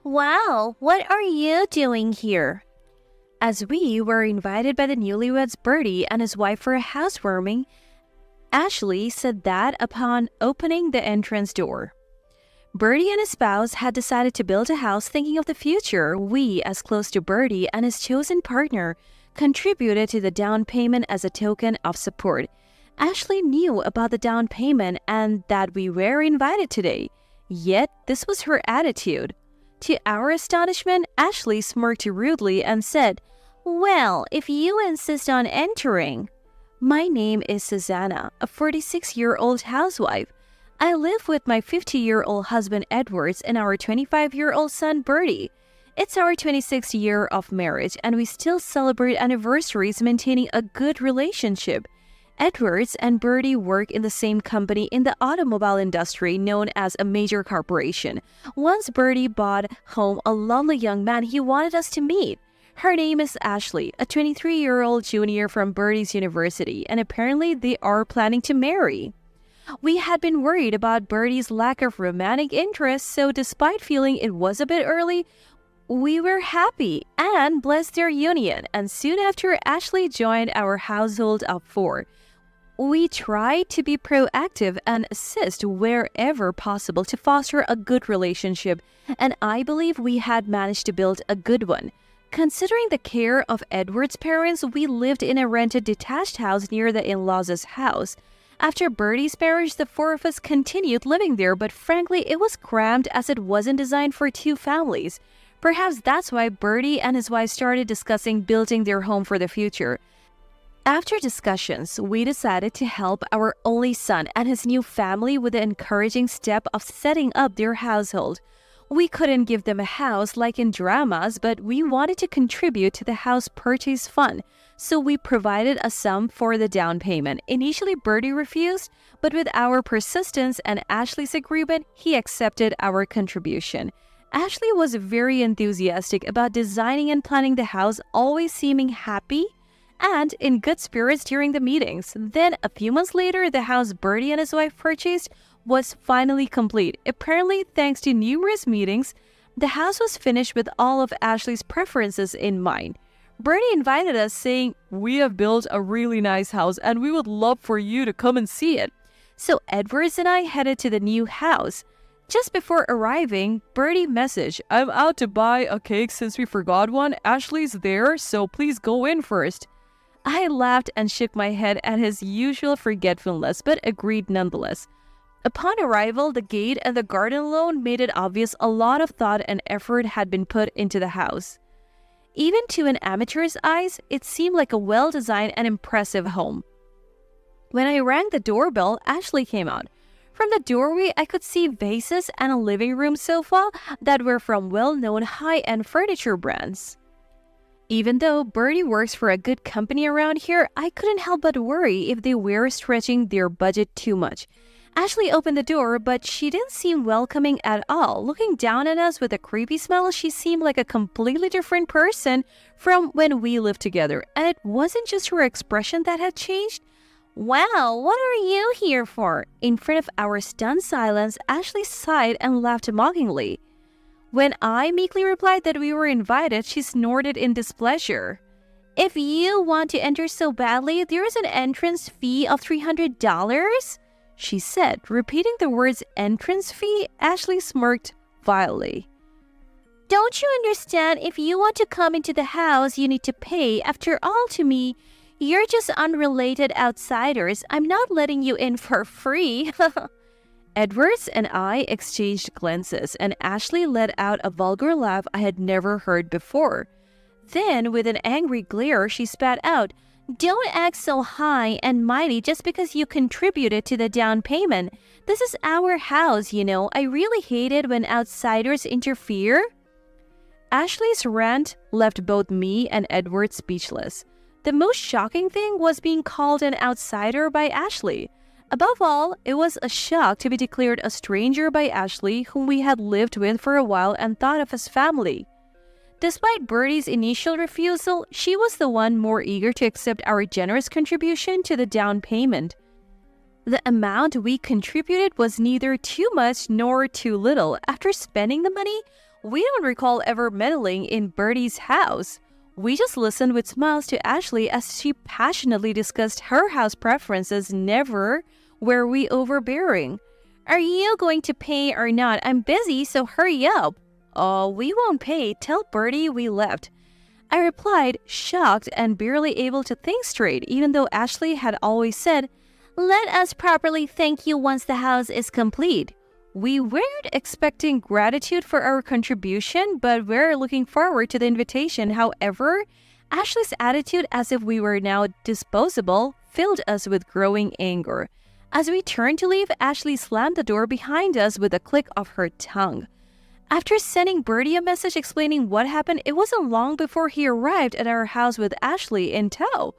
Wow, what are you doing here? As we were invited by the newlyweds Bertie and his wife for a housewarming, Ashley said that upon opening the entrance door. Bertie and his spouse had decided to build a house thinking of the future. We, as close to Bertie and his chosen partner, contributed to the down payment as a token of support. Ashley knew about the down payment and that we were invited today. Yet, this was her attitude. To our astonishment, Ashley smirked rudely and said, "Well, if you insist on entering." My name is Susanna, a 46-year-old housewife. I live with my 50-year-old husband Edwards and our 25-year-old son Bertie. It's our 26th year of marriage and we still celebrate anniversaries maintaining a good relationship. Edwards and Bertie work in the same company in the automobile industry known as a major corporation. Once Bertie bought home a lovely young man he wanted us to meet. Her name is Ashley, a 23-year-old junior from Bertie's university, and apparently they are planning to marry. We had been worried about Bertie's lack of romantic interest, so despite feeling it was a bit early, we were happy and blessed their union, and soon after Ashley joined our household of four. We try to be proactive and assist wherever possible to foster a good relationship, and I believe we had managed to build a good one. Considering the care of Edward's parents, we lived in a rented detached house near the in-laws' house. After Bertie's marriage, the four of us continued living there, but frankly, it was cramped as it wasn't designed for two families. Perhaps that's why Bertie and his wife started discussing building their home for the future. After discussions, we decided to help our only son and his new family with the encouraging step of setting up their household. We couldn't give them a house like in dramas, but we wanted to contribute to the house purchase fund, so we provided a sum for the down payment. Initially, Bertie refused, but with our persistence and Ashley's agreement, he accepted our contribution. Ashley was very enthusiastic about designing and planning the house, always seeming happy and in good spirits during the meetings. Then, a few months later, the house Bertie and his wife purchased was finally complete. Apparently, thanks to numerous meetings, the house was finished with all of Ashley's preferences in mind. Bertie invited us saying, "We have built a really nice house and we would love for you to come and see it." So Edwards and I headed to the new house. Just before arriving, Bertie messaged, "I'm out to buy a cake since we forgot one. Ashley's there, so please go in first." I laughed and shook my head at his usual forgetfulness, but agreed nonetheless. Upon arrival, the gate and the garden alone made it obvious a lot of thought and effort had been put into the house. Even to an amateur's eyes, it seemed like a well-designed and impressive home. When I rang the doorbell, Ashley came out. From the doorway, I could see vases and a living room sofa that were from well-known high-end furniture brands. Even though Bertie works for a good company around here, I couldn't help but worry if they were stretching their budget too much. Ashley opened the door, but she didn't seem welcoming at all. Looking down at us with a creepy smile, she seemed like a completely different person from when we lived together. And it wasn't just her expression that had changed. "Wow, what are you here for?" In front of our stunned silence, Ashley sighed and laughed mockingly. When I meekly replied that we were invited, she snorted in displeasure. "If you want to enter so badly, there is an entrance fee of $300? She said, repeating the words entrance fee. Ashley smirked vilely. "Don't you understand? If you want to come into the house, you need to pay. After all, to me, you're just unrelated outsiders. I'm not letting you in for free." Edwards and I exchanged glances, and Ashley let out a vulgar laugh I had never heard before. Then, with an angry glare, she spat out, "Don't act so high and mighty just because you contributed to the down payment. This is our house, you know. I really hate it when outsiders interfere." Ashley's rant left both me and Edward speechless. The most shocking thing was being called an outsider by Ashley. Above all, it was a shock to be declared a stranger by Ashley, whom we had lived with for a while and thought of as family. Despite Bertie's initial refusal, she was the one more eager to accept our generous contribution to the down payment. The amount we contributed was neither too much nor too little. After spending the money, We don't recall ever meddling in Bertie's house. We just listened with smiles to Ashley as she passionately discussed her house preferences. Never were we overbearing. Are you going to pay or not? I'm busy, so hurry up. Oh, we won't pay. Tell Bertie we left. I replied, shocked and barely able to think straight, even though Ashley had always said, let us properly thank you once the house is complete. We weren't expecting gratitude for our contribution, but we're looking forward to the invitation. However, Ashley's attitude as if we were now disposable filled us with growing anger. As we turned to leave, Ashley slammed the door behind us with a click of her tongue. After sending Bertie a message explaining what happened, it wasn't long before he arrived at our house with Ashley in tow.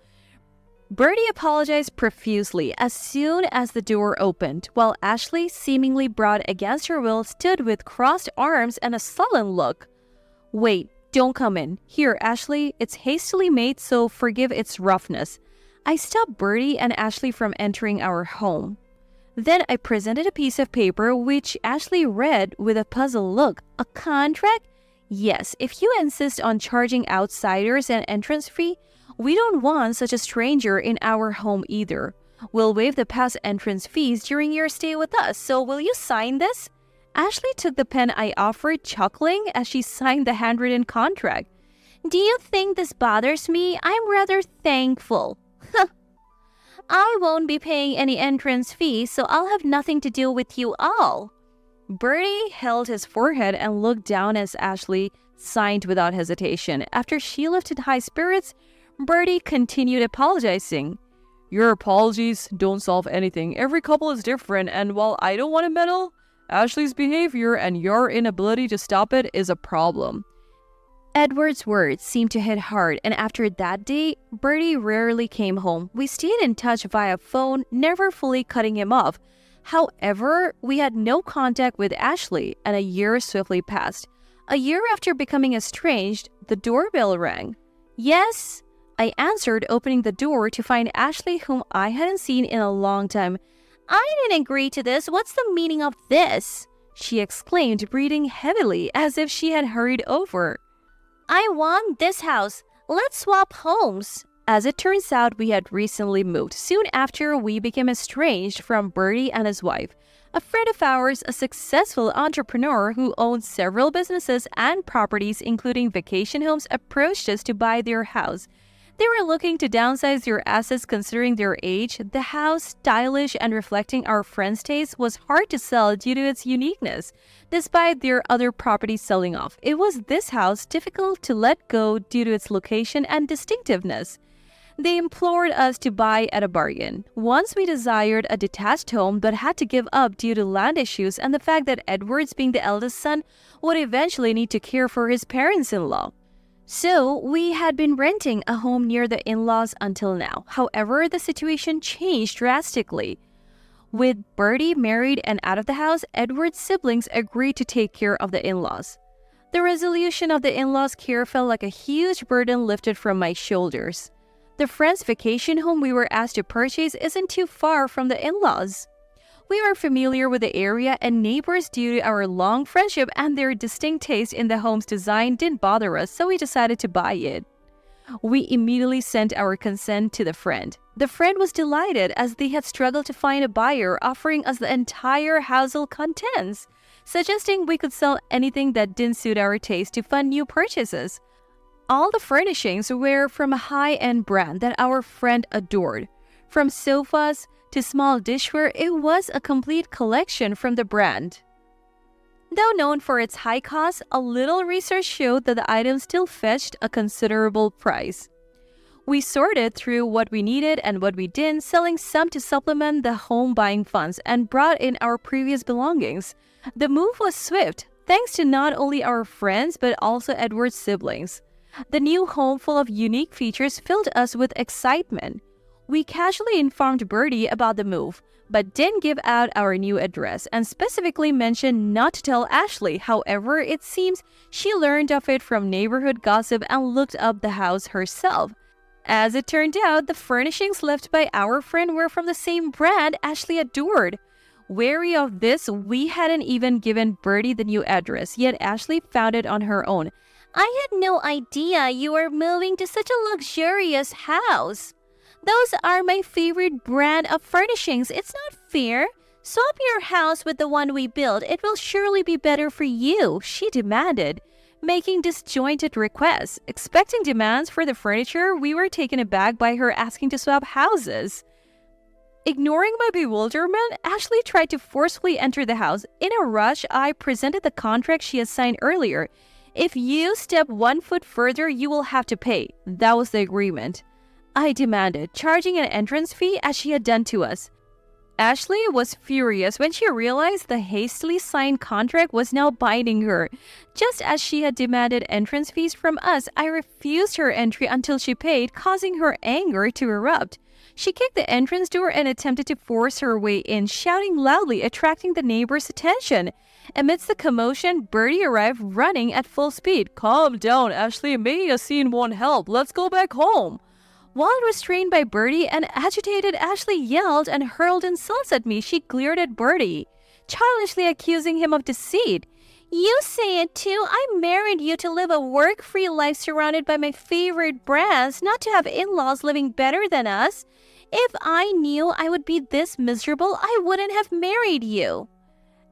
Bertie apologized profusely as soon as the door opened, while Ashley, seemingly brought against her will, stood with crossed arms and a sullen look. Wait, don't come in. Here, Ashley, it's hastily made, so forgive its roughness. I stopped Bertie and Ashley from entering our home. Then I presented a piece of paper which Ashley read with a puzzled look. A contract? Yes, if you insist on charging outsiders an entrance fee, we don't want such a stranger in our home either. We'll waive the past entrance fees during your stay with us, so will you sign this? Ashley took the pen I offered, chuckling as she signed the handwritten contract. Do you think this bothers me? I'm rather thankful. I won't be paying any entrance fee, so I'll have nothing to do with you all. Bertie held his forehead and looked down as Ashley signed without hesitation. After she lifted high spirits, Bertie continued apologizing. Your apologies don't solve anything. Every couple is different, and while I don't want to meddle, Ashley's behavior and your inability to stop it is a problem. Edward's words seemed to hit hard, and after that day, Bertie rarely came home. We stayed in touch via phone, never fully cutting him off. However, we had no contact with Ashley, and a year swiftly passed. A year after becoming estranged, the doorbell rang. Yes, I answered, opening the door to find Ashley, whom I hadn't seen in a long time. I didn't agree to this. What's the meaning of this? She exclaimed, breathing heavily as if she had hurried over. I want this house. Let's swap homes. As it turns out, we had recently moved. Soon after, we became estranged from Bertie and his wife. A friend of ours, a successful entrepreneur who owns several businesses and properties, including vacation homes, approached us to buy their house. They were looking to downsize their assets considering their age. The house, stylish and reflecting our friend's taste, was hard to sell due to its uniqueness. Despite their other properties selling off, it was this house difficult to let go due to its location and distinctiveness. They implored us to buy at a bargain. Once we desired a detached home but had to give up due to land issues and the fact that Edwards, being the eldest son, would eventually need to care for his parents-in-law. So, we had been renting a home near the in-laws until now. However, the situation changed drastically. With Bertie married and out of the house, Edward's siblings agreed to take care of the in-laws. The resolution of the in-laws' care felt like a huge burden lifted from my shoulders. The friend's vacation home we were asked to purchase isn't too far from the in-laws. We were familiar with the area and neighbors due to our long friendship, and their distinct taste in the home's design didn't bother us, so we decided to buy it. We immediately sent our consent to the friend. The friend was delighted as they had struggled to find a buyer, offering us the entire household contents, suggesting we could sell anything that didn't suit our taste to fund new purchases. All the furnishings were from a high-end brand that our friend adored. From sofas to small dishware, it was a complete collection from the brand. Though known for its high cost, a little research showed that the items still fetched a considerable price. We sorted through what we needed and what we didn't, selling some to supplement the home buying funds, and brought in our previous belongings. The move was swift, thanks to not only our friends but also Edward's siblings. The new home, full of unique features, filled us with excitement. We casually informed Bertie about the move, but didn't give out our new address and specifically mentioned not to tell Ashley. However, it seems she learned of it from neighborhood gossip and looked up the house herself. As it turned out, the furnishings left by our friend were from the same brand Ashley adored. Wary of this, we hadn't even given Bertie the new address, yet Ashley found it on her own. I had no idea you were moving to such a luxurious house. Those are my favorite brand of furnishings. It's not fair. Swap your house with the one we built. It will surely be better for you, she demanded, making disjointed requests. Expecting demands for the furniture, we were taken aback by her asking to swap houses. Ignoring my bewilderment, Ashley tried to forcefully enter the house. In a rush, I presented the contract she had signed earlier. If you step 1 foot further, you will have to pay. That was the agreement, I demanded, charging an entrance fee as she had done to us. Ashley was furious when she realized the hastily signed contract was now binding her. Just as she had demanded entrance fees from us, I refused her entry until she paid, causing her anger to erupt. She kicked the entrance door and attempted to force her way in, shouting loudly, attracting the neighbors' attention. Amidst the commotion, Bertie arrived running at full speed. Calm down, Ashley. Maybe a scene won't help. Let's go back home. While restrained by Bertie, an agitated Ashley yelled and hurled insults at me. She glared at Bertie, childishly accusing him of deceit. You say it too. I married you to live a work-free life surrounded by my favorite brands, not to have in-laws living better than us. If I knew I would be this miserable, I wouldn't have married you.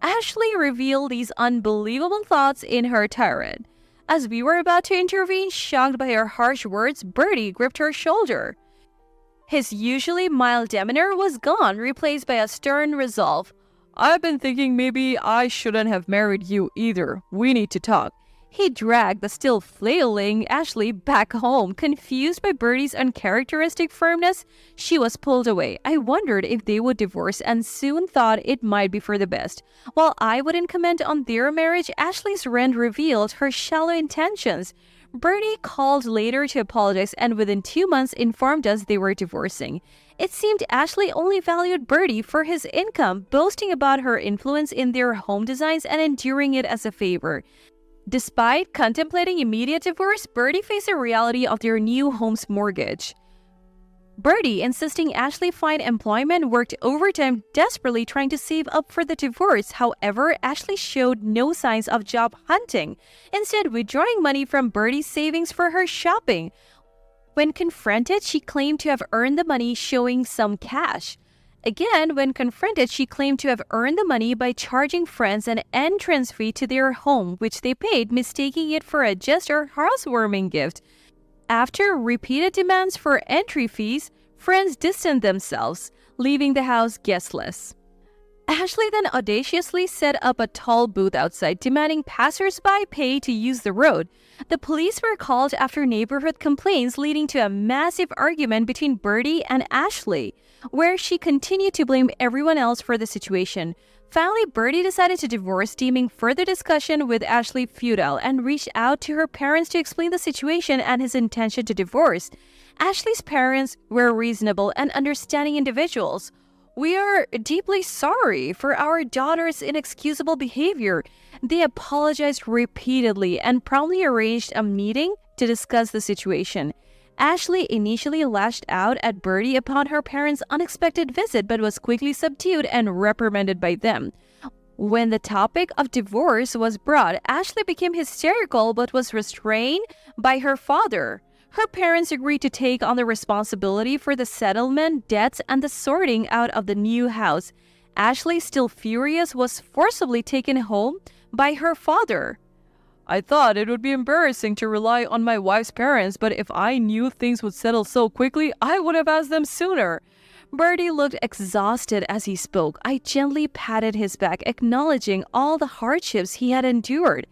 Ashley revealed these unbelievable thoughts in her tirade. As we were about to intervene, shocked by her harsh words, Bertie gripped her shoulder. His usually mild demeanor was gone, replaced by a stern resolve. I've been thinking maybe I shouldn't have married you either. We need to talk. He dragged the still flailing Ashley back home. Confused by Bertie's uncharacteristic firmness, she was pulled away. I wondered if they would divorce and soon thought it might be for the best. While I wouldn't comment on their marriage, Ashley's rant revealed her shallow intentions. Bertie called later to apologize and within 2 months informed us they were divorcing. It seemed Ashley only valued Bertie for his income, boasting about her influence in their home designs and enduring it as a favor. Despite contemplating immediate divorce, Bertie faced the reality of their new home's mortgage. Bertie, insisting Ashley find employment, worked overtime, desperately trying to save up for the divorce. However, Ashley showed no signs of job hunting, instead withdrawing money from Bertie's savings for her shopping. When confronted, she claimed to have earned the money, showing some cash. Again, when confronted, she claimed to have earned the money by charging friends an entrance fee to their home, which they paid, mistaking it for a just or housewarming gift. After repeated demands for entry fees, friends distanced themselves, leaving the house guestless. Ashley then audaciously set up a toll booth outside, demanding passers-by pay to use the road. The police were called after neighborhood complaints, leading to a massive argument between Bertie and Ashley, where she continued to blame everyone else for the situation. Finally, Bertie decided to divorce, deeming further discussion with Ashley futile, and reached out to her parents to explain the situation and his intention to divorce. Ashley's parents were reasonable and understanding individuals. We are deeply sorry for our daughter's inexcusable behavior. They apologized repeatedly and promptly arranged a meeting to discuss the situation. Ashley initially lashed out at Bertie upon her parents' unexpected visit, but was quickly subdued and reprimanded by them. When the topic of divorce was brought, Ashley became hysterical but was restrained by her father. Her parents agreed to take on the responsibility for the settlement, debts, and the sorting out of the new house. Ashley, still furious, was forcibly taken home by her father. I thought it would be embarrassing to rely on my wife's parents, but if I knew things would settle so quickly, I would have asked them sooner. Bertie looked exhausted as he spoke. I gently patted his back, acknowledging all the hardships he had endured.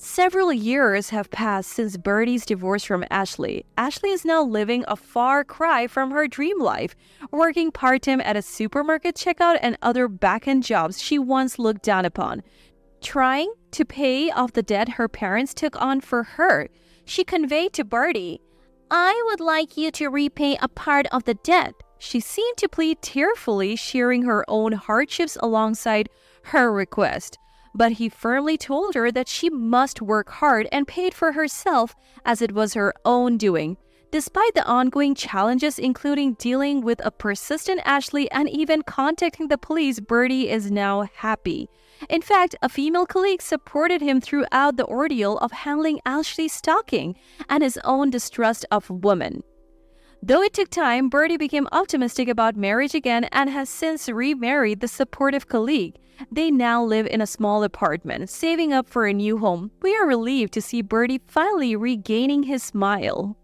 Several years have passed since Bertie's divorce from Ashley. Ashley is now living a far cry from her dream life, working part-time at a supermarket checkout and other back-end jobs she once looked down upon. Trying to pay off the debt her parents took on for her, she conveyed to Bertie, I would like you to repay a part of the debt. She seemed to plead tearfully, sharing her own hardships alongside her request. But he firmly told her that she must work hard and paid for herself as it was her own doing. Despite the ongoing challenges, including dealing with a persistent Ashley and even contacting the police, Birdie is now happy. In fact, a female colleague supported him throughout the ordeal of handling Ashley's stalking and his own distrust of women. Though it took time, Birdie became optimistic about marriage again and has since remarried the supportive colleague. They now live in a small apartment, saving up for a new home. We are relieved to see Birdie finally regaining his smile.